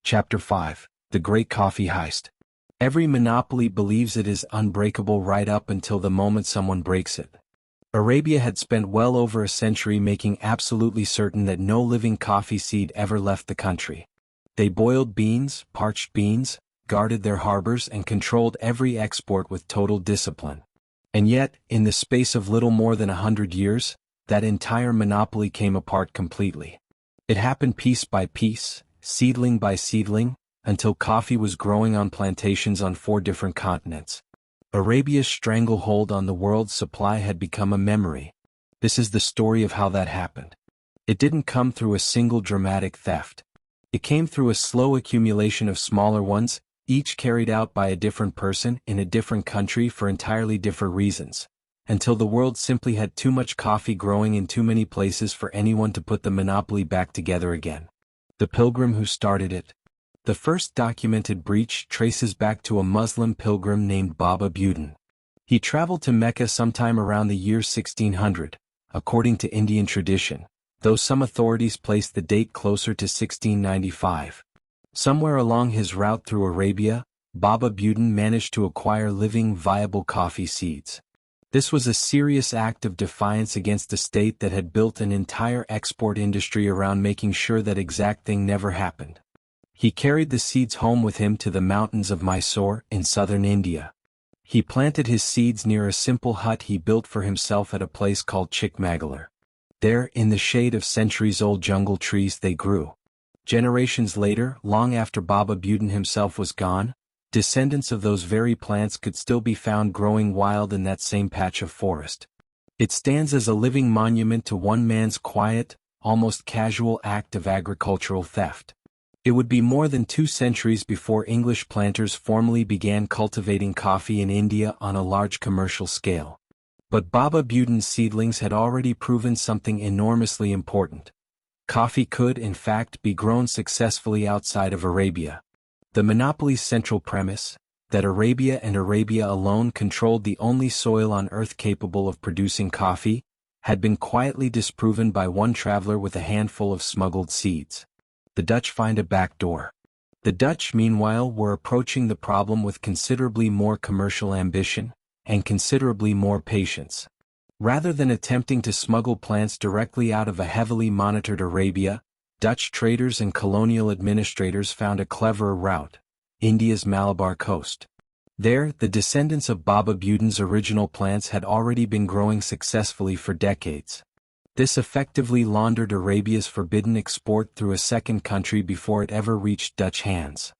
Chapter 5. The Great Coffee Heist. Every monopoly believes it is unbreakable right up until the moment someone breaks it. Arabia had spent well over a century making absolutely certain that no living coffee seed ever left the country. They boiled beans, parched beans, guarded their harbors and controlled every export with total discipline. And yet, in the space of little more than 100 years, that entire monopoly came apart completely. It happened piece by piece, seedling by seedling, until coffee was growing on plantations on 4 different continents. Arabia's stranglehold on the world's supply had become a memory. This is the story of how that happened. It didn't come through a single dramatic theft. It came through a slow accumulation of smaller ones, each carried out by a different person in a different country for entirely different reasons, until the world simply had too much coffee growing in too many places for anyone to put the monopoly back together again. The pilgrim who started it. The first documented breach traces back to a Muslim pilgrim named Baba Budin. He traveled to Mecca sometime around the year 1600, according to Indian tradition, though some authorities place the date closer to 1695. Somewhere along his route through Arabia, Baba Budin managed to acquire living, viable coffee seeds. This was a serious act of defiance against a state that had built an entire export industry around making sure that exact thing never happened. He carried the seeds home with him to the mountains of Mysore in southern India. He planted his seeds near a simple hut he built for himself at a place called Chikmagalur. There, in the shade of centuries-old jungle trees, they grew. Generations later, long after Baba Budin himself was gone, descendants of those very plants could still be found growing wild in that same patch of forest. It stands as a living monument to one man's quiet, almost casual act of agricultural theft. It would be more than 2 centuries before English planters formally began cultivating coffee in India on a large commercial scale. But Baba Budin's seedlings had already proven something enormously important. Coffee could, in fact, be grown successfully outside of Arabia. The monopoly's central premise, that Arabia and Arabia alone controlled the only soil on Earth capable of producing coffee, had been quietly disproven by one traveler with a handful of smuggled seeds. The Dutch find a back door. The Dutch, meanwhile, were approaching the problem with considerably more commercial ambition, and considerably more patience. Rather than attempting to smuggle plants directly out of a heavily monitored Arabia, Dutch traders and colonial administrators found a cleverer route: India's Malabar coast. There, the descendants of Baba Budin's original plants had already been growing successfully for decades. This effectively laundered Arabia's forbidden export through a second country before it ever reached Dutch hands.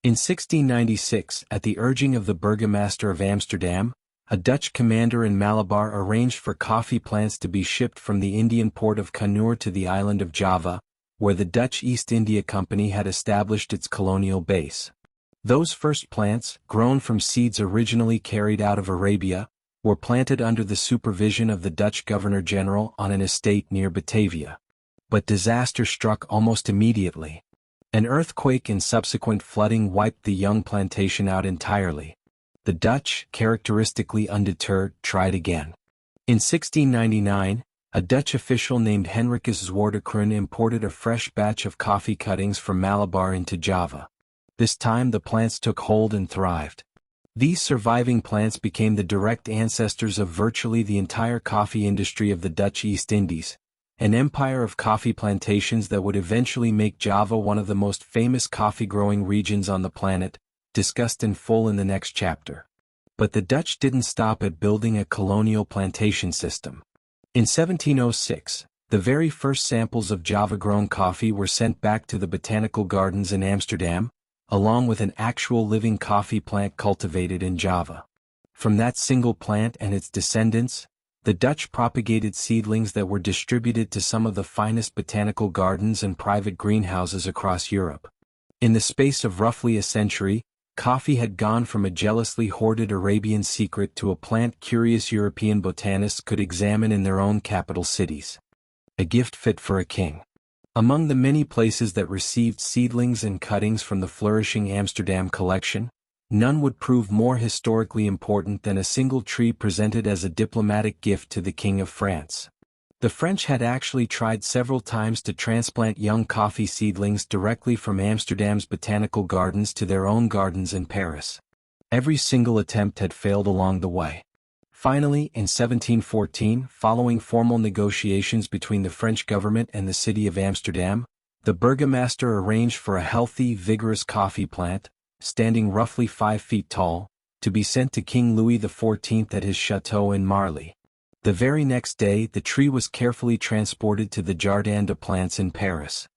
In 1696, at the urging of the burgomaster of Amsterdam, a Dutch commander in Malabar arranged for coffee plants to be shipped from the Indian port of Kannur to the island of Java, where the Dutch East India Company had established its colonial base. Those first plants, grown from seeds originally carried out of Arabia, were planted under the supervision of the Dutch Governor-General on an estate near Batavia. But disaster struck almost immediately. An earthquake and subsequent flooding wiped the young plantation out entirely. The Dutch, characteristically undeterred, tried again. In 1699, a Dutch official named Henricus Zwaardekroon imported a fresh batch of coffee cuttings from Malabar into Java. This time the plants took hold and thrived. These surviving plants became the direct ancestors of virtually the entire coffee industry of the Dutch East Indies, an empire of coffee plantations that would eventually make Java one of the most famous coffee-growing regions on the planet, discussed in full in the next chapter. But the Dutch didn't stop at building a colonial plantation system. In 1706, the very first samples of Java-grown coffee were sent back to the botanical gardens in Amsterdam, along with an actual living coffee plant cultivated in Java. From that single plant and its descendants, the Dutch propagated seedlings that were distributed to some of the finest botanical gardens and private greenhouses across Europe. In the space of roughly a century, coffee had gone from a jealously hoarded Arabian secret to a plant curious European botanists could examine in their own capital cities. A gift fit for a king. Among the many places that received seedlings and cuttings from the flourishing Amsterdam collection, none would prove more historically important than a single tree presented as a diplomatic gift to the King of France. The French had actually tried several times to transplant young coffee seedlings directly from Amsterdam's botanical gardens to their own gardens in Paris. Every single attempt had failed along the way. Finally, in 1714, following formal negotiations between the French government and the city of Amsterdam, the burgomaster arranged for a healthy, vigorous coffee plant, standing roughly 5 feet tall, to be sent to King Louis XIV at his chateau in Marly. The very next day, the tree was carefully transported to the Jardin des Plantes in Paris.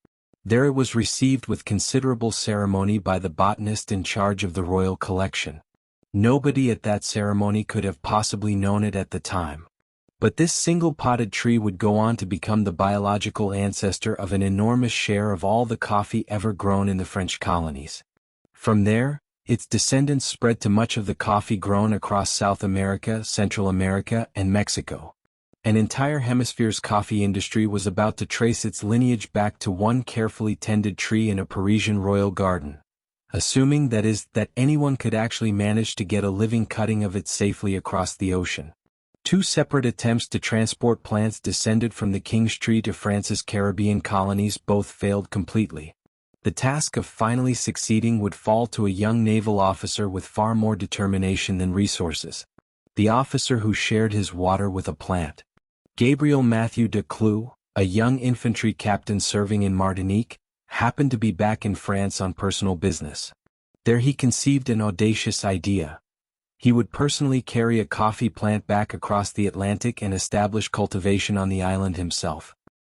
There it was received with considerable ceremony by the botanist in charge of the royal collection. Nobody at that ceremony could have possibly known it at the time. But this single potted tree would go on to become the biological ancestor of an enormous share of all the coffee ever grown in the French colonies. From there, its descendants spread to much of the coffee grown across South America, Central America, and Mexico. An entire hemisphere's coffee industry was about to trace its lineage back to one carefully tended tree in a Parisian royal garden. Assuming that anyone could actually manage to get a living cutting of it safely across the ocean. 2 separate attempts to transport plants descended from the King's Tree to France's Caribbean colonies both failed completely. The task of finally succeeding would fall to a young naval officer with far more determination than resources. The officer who shared his water with a plant. Gabriel Mathieu de Clou, a young infantry captain serving in Martinique, happened to be back in France on personal business. There he conceived an audacious idea. He would personally carry a coffee plant back across the Atlantic and establish cultivation on the island himself.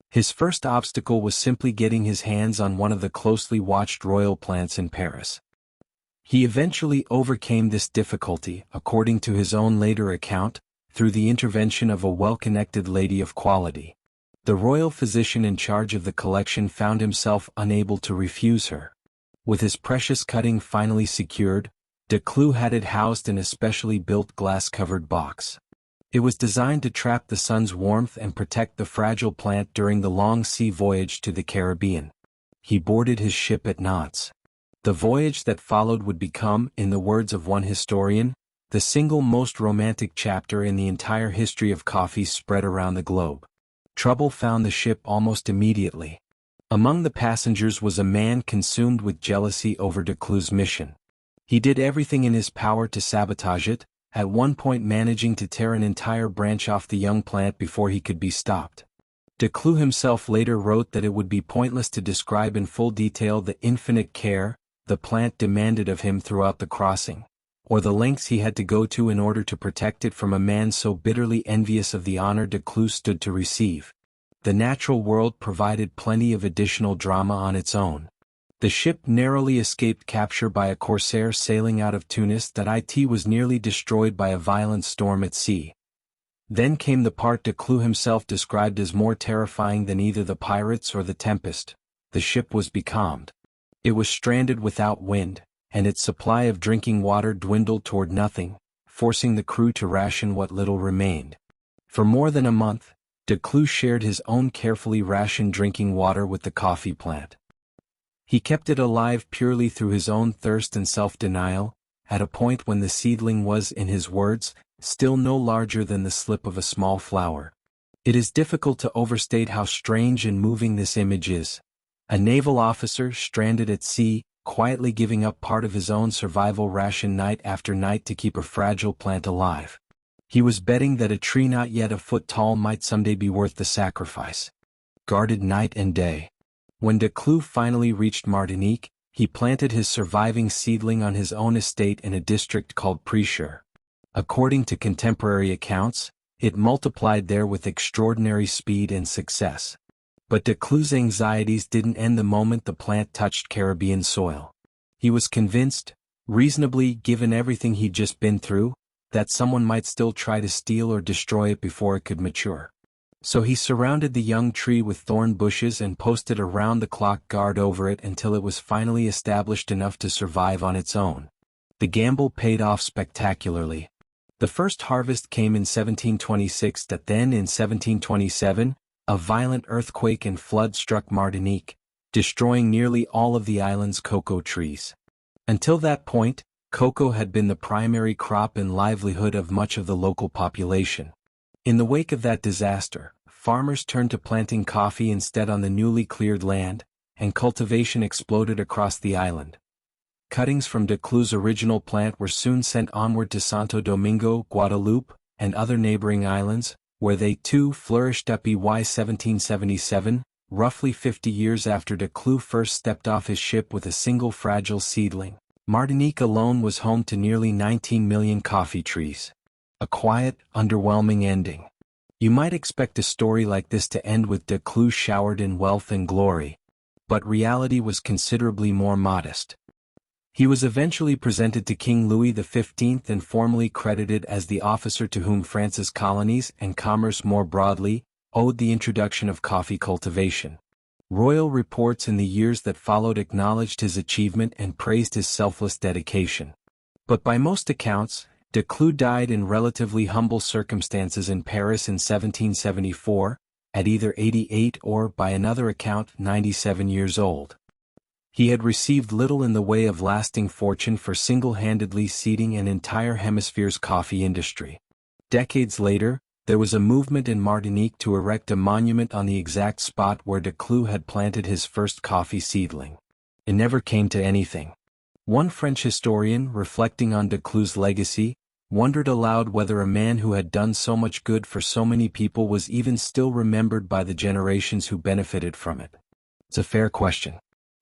His first obstacle was simply getting his hands on one of the closely watched royal plants in Paris. He eventually overcame this difficulty, according to his own later account, through the intervention of a well-connected lady of quality. The royal physician in charge of the collection found himself unable to refuse her. With his precious cutting finally secured, de Clou had it housed in a specially built glass-covered box. It was designed to trap the sun's warmth and protect the fragile plant during the long sea voyage to the Caribbean. He boarded his ship at Nantes. The voyage that followed would become, in the words of one historian, the single most romantic chapter in the entire history of coffee spread around the globe. Trouble found the ship almost immediately. Among the passengers was a man consumed with jealousy over de Clou's mission. He did everything in his power to sabotage it, at one point managing to tear an entire branch off the young plant before he could be stopped. De Clou himself later wrote that it would be pointless to describe in full detail the infinite care the plant demanded of him throughout the crossing, or the lengths he had to go to in order to protect it from a man so bitterly envious of the honor de Clou stood to receive. The natural world provided plenty of additional drama on its own. The ship narrowly escaped capture by a corsair sailing out of Tunis that it was nearly destroyed by a violent storm at sea. Then came the part de Clou himself described as more terrifying than either the pirates or the tempest. The ship was becalmed. It was stranded without wind, and its supply of drinking water dwindled toward nothing, forcing the crew to ration what little remained. For more than a month, de Clou shared his own carefully rationed drinking water with the coffee plant. He kept it alive purely through his own thirst and self-denial, at a point when the seedling was, in his words, still no larger than the slip of a small flower. It is difficult to overstate how strange and moving this image is. A naval officer stranded at sea, quietly giving up part of his own survival ration night after night to keep a fragile plant alive. He was betting that a tree not yet a foot tall might someday be worth the sacrifice. Guarded night and day. When de Clou finally reached Martinique, he planted his surviving seedling on his own estate in a district called Précheur. According to contemporary accounts, it multiplied there with extraordinary speed and success. But de Clou's anxieties didn't end the moment the plant touched Caribbean soil. He was convinced, reasonably given everything he'd just been through, that someone might still try to steal or destroy it before it could mature. So he surrounded the young tree with thorn bushes and posted a round-the-clock guard over it until it was finally established enough to survive on its own. The gamble paid off spectacularly. The first harvest came in 1726. Then in 1727, a violent earthquake and flood struck Martinique, destroying nearly all of the island's cocoa trees. Until that point, cocoa had been the primary crop and livelihood of much of the local population. In the wake of that disaster, farmers turned to planting coffee instead on the newly cleared land, and cultivation exploded across the island. Cuttings from Declu's original plant were soon sent onward to Santo Domingo, Guadeloupe, and other neighboring islands, where they too flourished up by 1777, roughly 50 years after Declu first stepped off his ship with a single fragile seedling. Martinique alone was home to nearly 19 million coffee trees. A quiet, underwhelming ending. You might expect a story like this to end with Declu showered in wealth and glory. But reality was considerably more modest. He was eventually presented to King Louis XV and formally credited as the officer to whom France's colonies and commerce more broadly owed the introduction of coffee cultivation. Royal reports in the years that followed acknowledged his achievement and praised his selfless dedication. But by most accounts, Declu died in relatively humble circumstances in Paris in 1774, at either 88 or, by another account, 97 years old. He had received little in the way of lasting fortune for single-handedly seeding an entire hemisphere's coffee industry. Decades later, there was a movement in Martinique to erect a monument on the exact spot where Declu had planted his first coffee seedling. It never came to anything. One French historian, reflecting on Declu's legacy, wondered aloud whether a man who had done so much good for so many people was even still remembered by the generations who benefited from it. It's a fair question.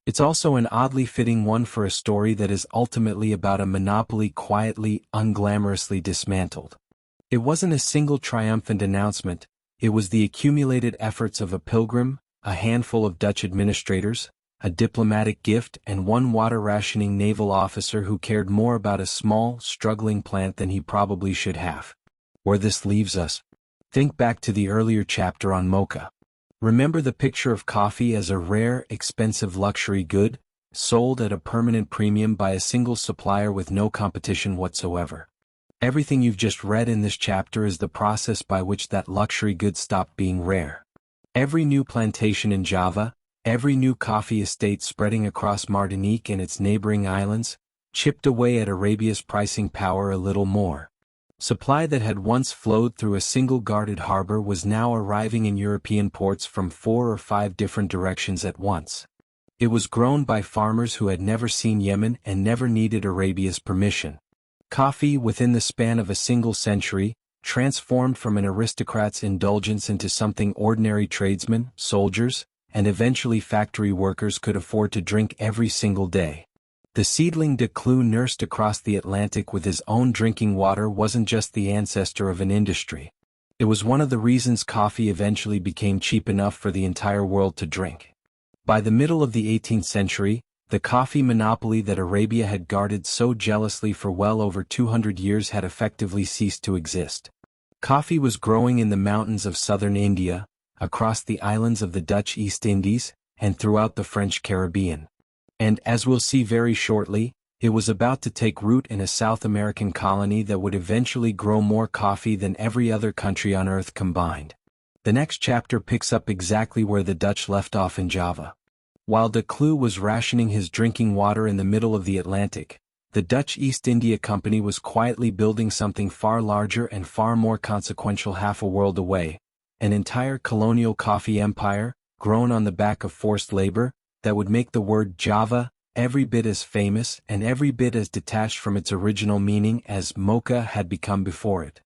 It's also an oddly fitting one for a story that is ultimately about a monopoly quietly, unglamorously dismantled. It wasn't a single triumphant announcement, it was the accumulated efforts of a pilgrim, a handful of Dutch administrators, a diplomatic gift, and one water-rationing naval officer who cared more about a small, struggling plant than he probably should have. Where this leaves us. Think back to the earlier chapter on mocha. Remember the picture of coffee as a rare, expensive luxury good, sold at a permanent premium by a single supplier with no competition whatsoever. Everything you've just read in this chapter is the process by which that luxury good stopped being rare. Every new plantation in Java, every new coffee estate spreading across Martinique and its neighboring islands, chipped away at Arabia's pricing power a little more. Supply that had once flowed through a single guarded harbor was now arriving in European ports from 4 or 5 different directions at once. It was grown by farmers who had never seen Yemen and never needed Arabia's permission. Coffee, within the span of a single century, transformed from an aristocrat's indulgence into something ordinary tradesmen, soldiers, and eventually factory workers could afford to drink every single day. The seedling Declu nursed across the Atlantic with his own drinking water wasn't just the ancestor of an industry. It was one of the reasons coffee eventually became cheap enough for the entire world to drink. By the middle of the 18th century, the coffee monopoly that Arabia had guarded so jealously for well over 200 years had effectively ceased to exist. Coffee was growing in the mountains of southern India, across the islands of the Dutch East Indies, and throughout the French Caribbean. And, as we'll see very shortly, it was about to take root in a South American colony that would eventually grow more coffee than every other country on Earth combined. The next chapter picks up exactly where the Dutch left off in Java. While Declu was rationing his drinking water in the middle of the Atlantic, the Dutch East India Company was quietly building something far larger and far more consequential half a world away, an entire colonial coffee empire, grown on the back of forced labor, that would make the word Java every bit as famous and every bit as detached from its original meaning as mocha had become before it.